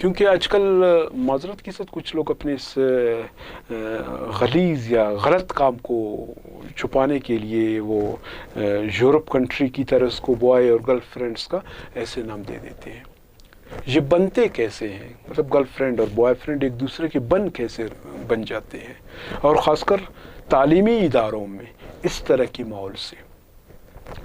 کیونکہ آج کل معذرت کے ساتھ کچھ لوگ اپنے اس غلیظ یا غلط کام کو چھپانے کے لیے وہ یورپ کنٹری کی طرح اس کو بوائے اور گرل فرینڈس کا ایسے نام دے دیتے ہیں. یہ بنتے کیسے ہیں؟ مطلب گرل فرینڈ اور بوائے فرینڈ ایک دوسرے کے کیسے بن جاتے ہیں؟ اور خاص کر تعلیمی اداروں میں اس طرح کی ماحول سے.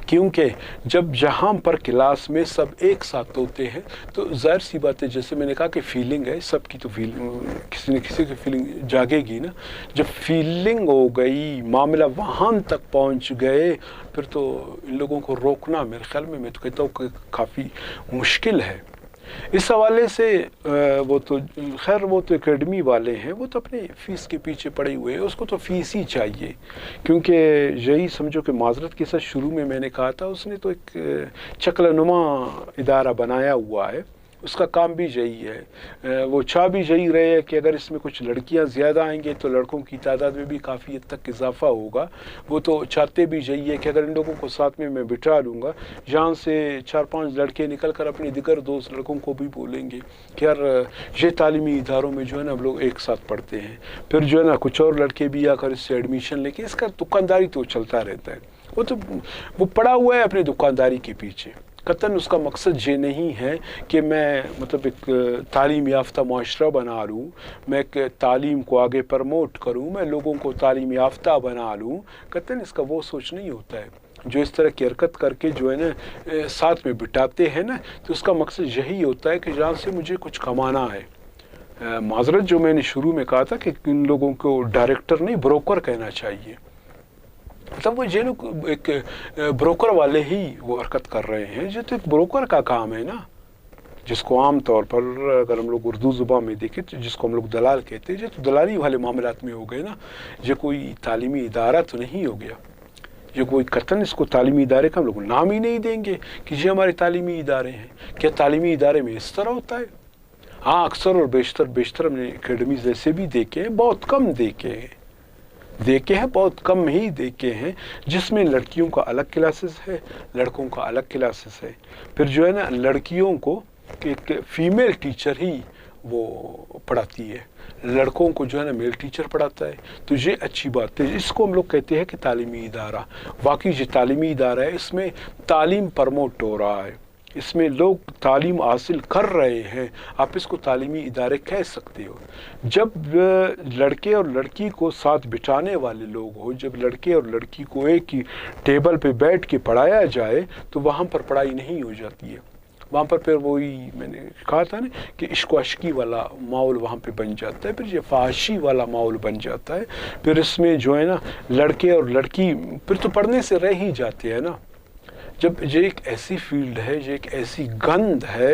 کیونکہ جب جہاں پر کلاس میں سب ایک ساتھ ہوتے ہیں تو ظاہر سی بات ہے، جیسے میں نے کہا کہ فیلنگ ہے سب کی، تو کسی نہ کسی کی فیلنگ جاگے گی نا. جب فیلنگ ہو گئی، معاملہ وہاں تک پہنچ گئے، پھر تو ان لوگوں کو روکنا میرے خیال میں تو کہتا ہوں کہ کافی مشکل ہے. اس حوالے سے وہ تو خیر وہ تو اکیڈمی والے ہیں، وہ تو اپنے فیس کے پیچھے پڑے ہوئے ہیں، اس کو تو فیس ہی چاہیے. کیونکہ یہی سمجھو کہ معذرت کے ساتھ شروع میں نے کہا تھا، اس نے تو ایک چکل نما ادارہ بنایا ہوا ہے، اس کا کام بھی یہی ہے. وہ چاہ بھی یہی رہے ہے کہ اگر اس میں کچھ لڑکیاں زیادہ آئیں گے تو لڑکوں کی تعداد میں بھی کافی حد تک اضافہ ہوگا. وہ تو چاہتے بھی یہی ہے کہ اگر ان لوگوں کو ساتھ میں بٹھا لوں گا، یہاں سے 4-5 لڑکے نکل کر اپنے دیگر دوست لڑکوں کو بھی بولیں گے کہ یار یہ تعلیمی اداروں میں جو ہے نا ہم لوگ ایک ساتھ پڑھتے ہیں. پھر جو ہے نا کچھ اور لڑکے بھی آ کر اس سے ایڈمیشن لے کے، اس کا دکانداری تو چلتا رہتا ہے. وہ پڑا ہوا ہے اپنے دکانداری کے پیچھے. قطعاً اس کا مقصد یہ نہیں ہے کہ میں مطلب ایک تعلیم یافتہ معاشرہ بنا لوں، میں ایک تعلیم کو آگے پرموٹ کروں، میں لوگوں کو تعلیم یافتہ بنا لوں. قطعاً اس کا وہ سوچ نہیں ہوتا ہے. جو اس طرح کی حرکت کر کے جو ہے نا ساتھ میں بٹھاتے ہیں نا، تو اس کا مقصد یہی ہوتا ہے کہ جہاں سے مجھے کچھ کمانا ہے. معذرت جو میں نے شروع میں کہا تھا کہ ان لوگوں کو ڈائریکٹر نہیں بروکر کہنا چاہیے. مطلب وہ یہ لوگ ایک بروکر والے ہی وہ حرکت کر رہے ہیں. یہ تو ایک بروکر کا کام ہے نا، جس کو عام طور پر اگر ہم لوگ اردو زبان میں دیکھیں تو جس کو ہم لوگ دلال کہتے ہیں. یہ تو دلالی والے معاملات میں ہو گئے نا. یہ کوئی تعلیمی ادارہ تو نہیں ہو گیا. یہ کوئی قطعاً اس کو تعلیمی ادارے کا ہم لوگ نام ہی نہیں دیں گے کہ یہ ہمارے تعلیمی ادارے ہیں. کیا تعلیمی ادارے میں اس طرح ہوتا ہے؟ ہاں اکثر اور بیشتر ہم نے اکیڈمیز ایسے بھی دیکھے ہیں، بہت کم دیکھے ہیں، بہت کم ہی دیکھے ہیں، جس میں لڑکیوں کا الگ کلاسز ہے، لڑکوں کا الگ کلاسز ہے. پھر جو ہے نا لڑکیوں کو ایک فیمیل ٹیچر ہی وہ پڑھاتی ہے، لڑکوں کو جو ہے نا میل ٹیچر پڑھاتا ہے. تو یہ اچھی بات ہے. اس کو ہم لوگ کہتے ہیں کہ تعلیمی ادارہ. واقعی یہ تعلیمی ادارہ ہے، اس میں تعلیم پرموٹ ہو رہا ہے، اس میں لوگ تعلیم حاصل کر رہے ہیں. آپ اس کو تعلیمی ادارے کہہ سکتے ہو. جب لڑکے اور لڑکی کو ساتھ بٹھانے والے لوگ ہو، جب لڑکے اور لڑکی کو ایک ہی ٹیبل پہ بیٹھ کے پڑھایا جائے تو وہاں پر پڑھائی نہیں ہو جاتی ہے. وہاں پر پھر وہی میں نے کہا تھا نا کہ عشق و عشقی والا ماحول وہاں پہ بن جاتا ہے، پھر یہ فحاشی والا ماحول بن جاتا ہے. پھر اس میں جو ہے نا لڑکے اور لڑکی پھر تو پڑھنے سے رہ ہی جاتے ہیں نا. جب یہ ایک ایسی فیلڈ ہے، یہ ایک ایسی گند ہے،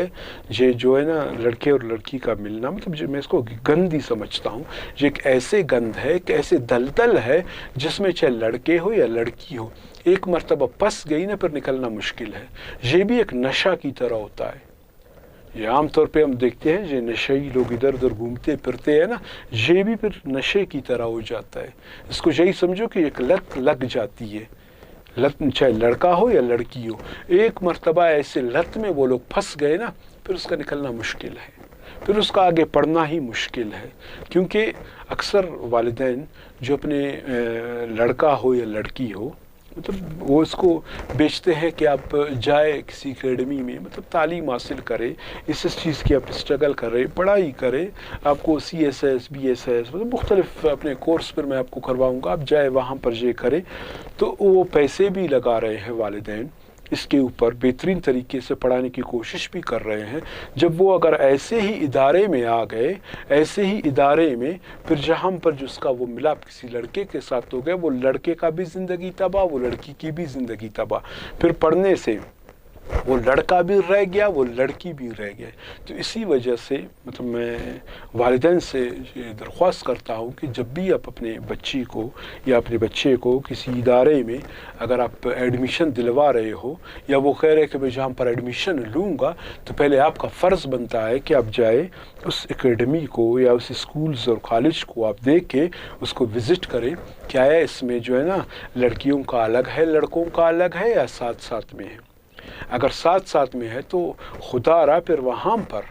یہ جو ہے نا لڑکے اور لڑکی کا ملنا، مطلب میں اس کو گند ہی سمجھتا ہوں. یہ ایک ایسے گند ہے، ایک ایسے دلدل ہے جس میں چاہے لڑکے ہو یا لڑکی ہو، ایک مرتبہ پس گئی نا پھر نکلنا مشکل ہے. یہ بھی ایک نشہ کی طرح ہوتا ہے. یہ عام طور پہ ہم دیکھتے ہیں یہ نشئی لوگ ادھر ادھر گھومتے پھرتے ہیں نا، یہ بھی پھر نشے کی طرح ہو جاتا ہے. اس کو یہی سمجھو کہ ایک لت لگ جاتی ہے. لت چاہے لڑکا ہو یا لڑکی ہو، ایک مرتبہ ایسے لت میں وہ لوگ پھنس گئے نا، پھر اس کا نکلنا مشکل ہے، پھر اس کا آگے پڑھنا ہی مشکل ہے. کیونکہ اکثر والدین جو اپنے لڑکا ہو یا لڑکی ہو، مطلب وہ اس کو بیچتے ہیں کہ آپ جائے کسی اکیڈمی میں، مطلب تعلیم حاصل کرے، اس چیز کی آپ اسٹرگل کرے، پڑھائی کرے، آپ کو CSS BSS مطلب مختلف اپنے کورس پر میں آپ کو کرواؤں گا، آپ جائے وہاں پر یہ کرے. تو وہ پیسے بھی لگا رہے ہیں والدین اس کے اوپر، بہترین طریقے سے پڑھانے کی کوشش بھی کر رہے ہیں. جب وہ اگر ایسے ہی ادارے میں آ گئے، ایسے ہی ادارے میں پھر جہاں پر جس کا وہ ملاپ کسی لڑکے کے ساتھ ہو گیا، وہ لڑکے کا بھی زندگی تباہ، وہ لڑکی کی بھی زندگی تباہ. پھر پڑھنے سے وہ لڑکا بھی رہ گیا، وہ لڑکی بھی رہ گئے. تو اسی وجہ سے مطلب میں والدین سے یہ درخواست کرتا ہوں کہ جب بھی آپ اپنے بچی کو یا اپنے بچے کو کسی ادارے میں اگر آپ ایڈمیشن دلوا رہے ہو، یا وہ کہہ رہے کہ میں جہاں پر ایڈمیشن لوں گا، تو پہلے آپ کا فرض بنتا ہے کہ آپ جائے اس اکیڈمی کو یا اس اسکولز اور کالج کو آپ دیکھ کے اس کو وزٹ کریں. کیا ہے اس میں جو ہے نا لڑکیوں کا الگ ہے، لڑکوں کا الگ ہے، یا ساتھ ساتھ میں ہے. اگر ساتھ ساتھ میں ہے تو خدا را پھر وہاں پر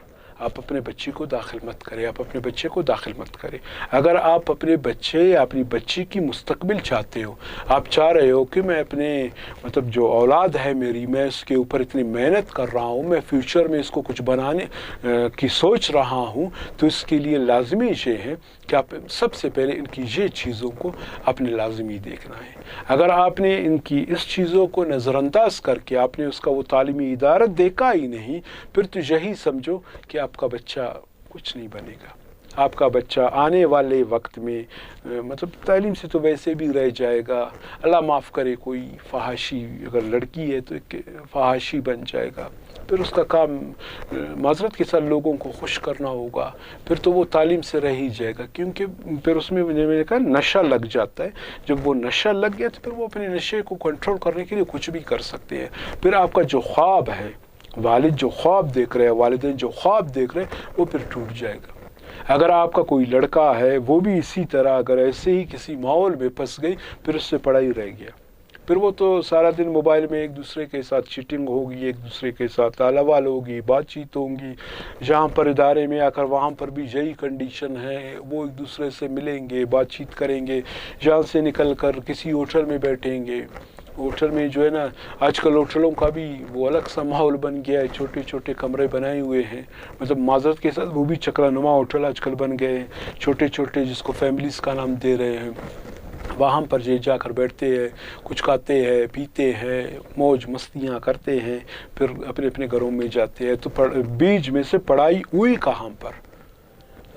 آپ اپنے بچی کو داخل مت کریں، آپ اپنے بچے کو داخل مت کریں۔ اگر آپ اپنے بچے یا اپنی بچی کی مستقبل چاہتے ہو، آپ چاہ رہے ہو کہ میں اپنے جو اولاد ہے میری، میں اس کے اوپر اتنی محنت کر رہا ہوں، میں فیوچر میں اس کو کچھ بنانے کی سوچ رہا ہوں، تو اس کے لیے لازمی یہ ہے کہ آپ سب سے پہلے ان کی یہ چیزوں کو اپنے لازمی دیکھنا ہے۔ اگر آپ نے ان کی اس چیزوں کو نظر انداز کر کے آپ نے اس کا وہ تعلیمی ادارہ دیکھا ہی نہیں، پھر تو یہی سمجھو کہ آپ کا بچہ کچھ نہیں بنے گا۔ آپ کا بچہ آنے والے وقت میں تعلیم سے تو ویسے بھی رہ جائے گا، اللہ معاف کرے کوئی فحاشی، اگر لڑکی ہے تو ایک فحاشی بن جائے گا، پھر اس کا کام معذرت کے ساتھ لوگوں کو خوش کرنا ہوگا، پھر تو وہ تعلیم سے رہ ہی جائے گا، کیونکہ پھر اس میں میں نے کہا نشہ لگ جاتا ہے۔ جب وہ نشہ لگ گیا تو پھر وہ اپنے نشے کو کنٹرول کرنے کے لیے کچھ بھی کر سکتے ہیں۔ پھر آپ کا جو خواب ہے، والد جو خواب دیکھ رہے ہیں، والدین جو خواب دیکھ رہے ہیں، وہ پھر ٹوٹ جائے گا۔ اگر آپ کا کوئی لڑکا ہے وہ بھی اسی طرح اگر ایسے ہی کسی ماحول میں پھنس گئی، پھر اس سے پڑھائی رہ گیا، پھر وہ تو سارا دن موبائل میں ایک دوسرے کے ساتھ چیٹنگ ہوگی، ایک دوسرے کے ساتھ تالوال ہوگی، بات چیت ہوگی، جہاں پر ادارے میں آ کر وہاں پر بھی یہی کنڈیشن ہے، وہ ایک دوسرے سے ملیں گے، بات چیت کریں گے، جہاں سے نکل کر کسی ہوٹل میں بیٹھیں گے۔ ہوٹل میں جو ہے نا، آج کل ہوٹلوں کا بھی وہ الگ سا ماحول بن گیا ہے، چھوٹے چھوٹے کمرے بنائے ہوئے ہیں، معذرت کے ساتھ وہ بھی چکرا نما ہوٹل آج کل بن گئے ہیں، چھوٹے چھوٹے جس کو فیملیز کا نام دے رہے ہیں۔ وہاں پر جا کر بیٹھتے ہیں، کچھ کھاتے ہیں، پیتے ہیں، موج مستیاں کرتے ہیں، پھر اپنے اپنے گھروں میں جاتے ہیں۔ تو بیچ میں سے پڑھائی ہوئی کہاں پر؟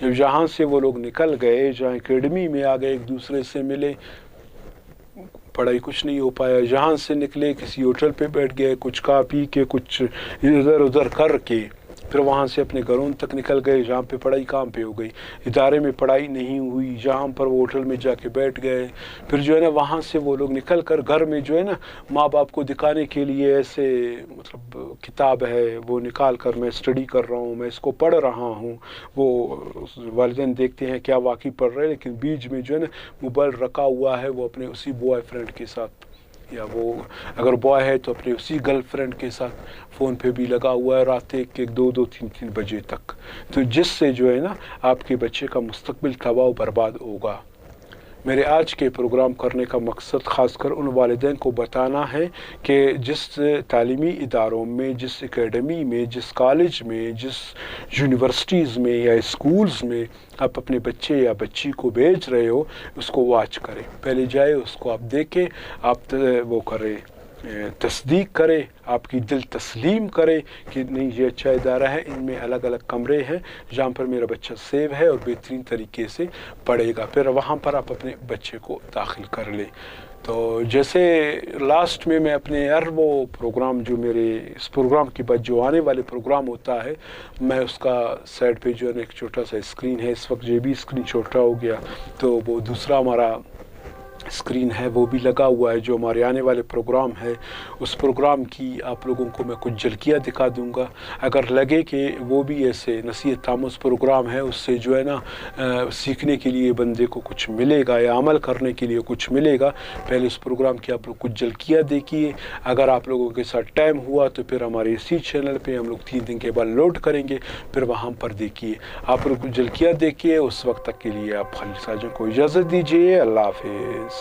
جب جہاں سے وہ لوگ نکل گئے، جہاں اکیڈمی میں آ گئے، ایک دوسرے سے ملے، پڑھائی کچھ نہیں ہو پایا۔ جہاں سے نکلے کسی ہوٹل پہ بیٹھ گئے، کچھ کھا پی کے، کچھ ادھر ادھر کر کے، پھر وہاں سے اپنے گھروں تک نکل گئے، جہاں پہ پڑھائی کہاں پہ ہو گئی؟ ادارے میں پڑھائی نہیں ہوئی، جہاں پر وہ ہوٹل میں جا کے بیٹھ گئے، پھر جو ہے نا وہاں سے وہ لوگ نکل کر گھر میں جو ہے نا ماں باپ کو دکھانے کے لیے ایسے کتاب ہے وہ نکال کر میں اسٹڈی کر رہا ہوں، میں اس کو پڑھ رہا ہوں، وہ والدین دیکھتے ہیں کیا واقعی پڑھ رہے ہیں، لیکن بیچ میں جو ہے نا موبائل رکھا ہوا ہے وہ اپنے اسی بوائے فرینڈ کے ساتھ، یا وہ اگر بوائے ہے تو اپنے اسی گرل فرینڈ کے ساتھ فون پہ بھی لگا ہوا ہے رات 1-2 بجے تک، تو جس سے جو ہے نا آپ کے بچے کا مستقبل تباہ و برباد ہوگا۔ میرے آج کے پروگرام کرنے کا مقصد خاص کر ان والدین کو بتانا ہے کہ جس تعلیمی اداروں میں، جس اکیڈمی میں، جس کالج میں، جس یونیورسٹیز میں یا اسکولز میں آپ اپنے بچے یا بچی کو بھیج رہے ہو، اس کو واچ کریں، پہلے جائے اس کو آپ دیکھیں، آپ وہ کریں، تصدیق کرے، آپ کی دل تسلیم کرے کہ نہیں یہ اچھا ادارہ ہے، ان میں الگ الگ کمرے ہیں جہاں پر میرا بچہ سیو ہے اور بہترین طریقے سے پڑھے گا، پھر وہاں پر آپ اپنے بچے کو داخل کر لیں۔ تو جیسے لاسٹ میں اپنے ہر وہ پروگرام جو میرے اس پروگرام کے بعد جو آنے والے پروگرام ہوتا ہے، میں اس کا سائڈ پہ جو ہے نا ایک چھوٹا سا اسکرین ہے، اس وقت یہ بھی اسکرین چھوٹا ہو گیا، تو وہ دوسرا ہمارا اسکرین ہے وہ بھی لگا ہوا ہے، جو ہمارے آنے والے پروگرام ہے اس پروگرام کی آپ لوگوں کو میں کچھ جھلکیاں دکھا دوں گا۔ اگر لگے کہ وہ بھی ایسے نصیحت آموز پروگرام ہے، اس سے جو ہے نا سیکھنے کے لیے بندے کو کچھ ملے گا یا عمل کرنے کے لیے کچھ ملے گا، پہلے اس پروگرام کی آپ لوگ کچھ جھلکیاں دیکھیے۔ اگر آپ لوگوں کے ساتھ ٹائم ہوا تو پھر ہمارے اسی چینل پہ ہم لوگ 3 دن کے بعد لوڈ کریں گے، پھر وہاں پر دیکھیے، آپ لوگ کچھ جھلکیاں دیکھیے۔ اس وقت تک کے لیے آپ خلیل ساجن کو اجازت دیجیے، اللہ حافظ۔